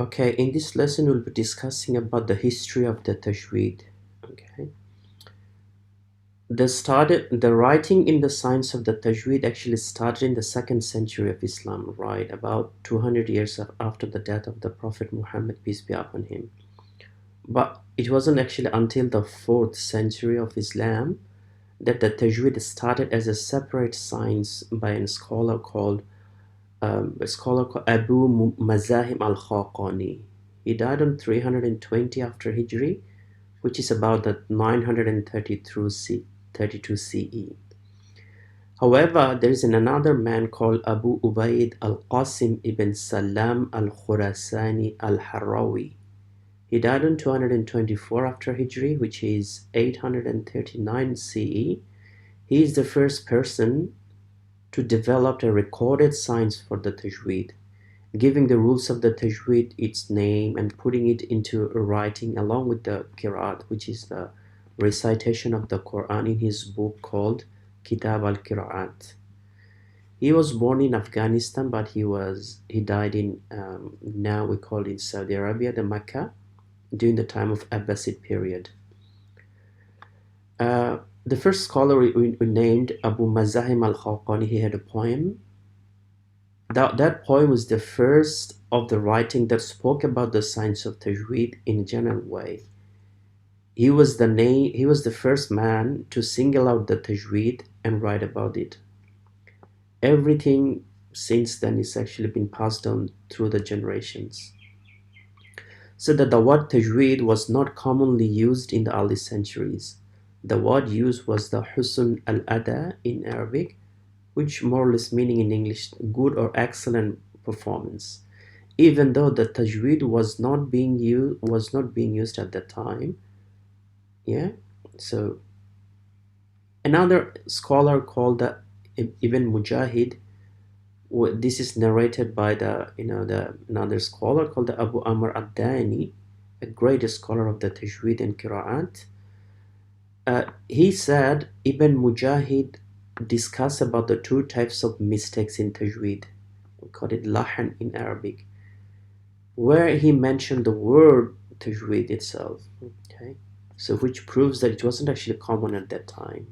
Okay, in this lesson we'll be discussing about the history of the Tajweed. Okay, the writing in the science of the Tajweed actually started in the 2nd century of Islam, right? About 200 years after the death of the Prophet Muhammad, peace be upon him. But it wasn't actually until the 4th century of Islam that the Tajweed started as a separate science by a scholar called Abu Mazahim al-Khaqani. He died on 320 after Hijri, which is about the 932 CE. However, there is another man called Abu Ubaid al-Qasim ibn Salam al-Khurasani al-Harrawi. He died on 224 after Hijri, which is 839 CE. He is the first person to develop a recorded science for the Tajweed, giving the rules of the Tajweed its name and putting it into writing along with the Qira'at, which is the recitation of the Qur'an, in his book called Qira'at. He was born in Afghanistan, but he died in now we call it Saudi Arabia, the Mecca, during the time of Abbasid period. The first scholar we named Abu Mazahim al-Khaqani, he had a poem. That poem was the first of the writing that spoke about the science of Tajweed in a general way. He was the first man to single out the Tajweed and write about it. Everything since then is actually been passed on through the generations. So that the word Tajweed was not commonly used in the early centuries. The word used was the Husn al-Ada in Arabic, which more or less meaning in English good or excellent performance. Even though the Tajweed was not being used at that time. Yeah. So another scholar called Ibn Mujahid, this is narrated by another scholar called the Abu Amr ad-Dani, a great scholar of the Tajweed and Qira'at. He said Ibn Mujahid discussed about the 2 types of mistakes in Tajweed. We call it Lahan in Arabic, where he mentioned the word Tajweed itself. Okay, so which proves that it wasn't actually common at that time.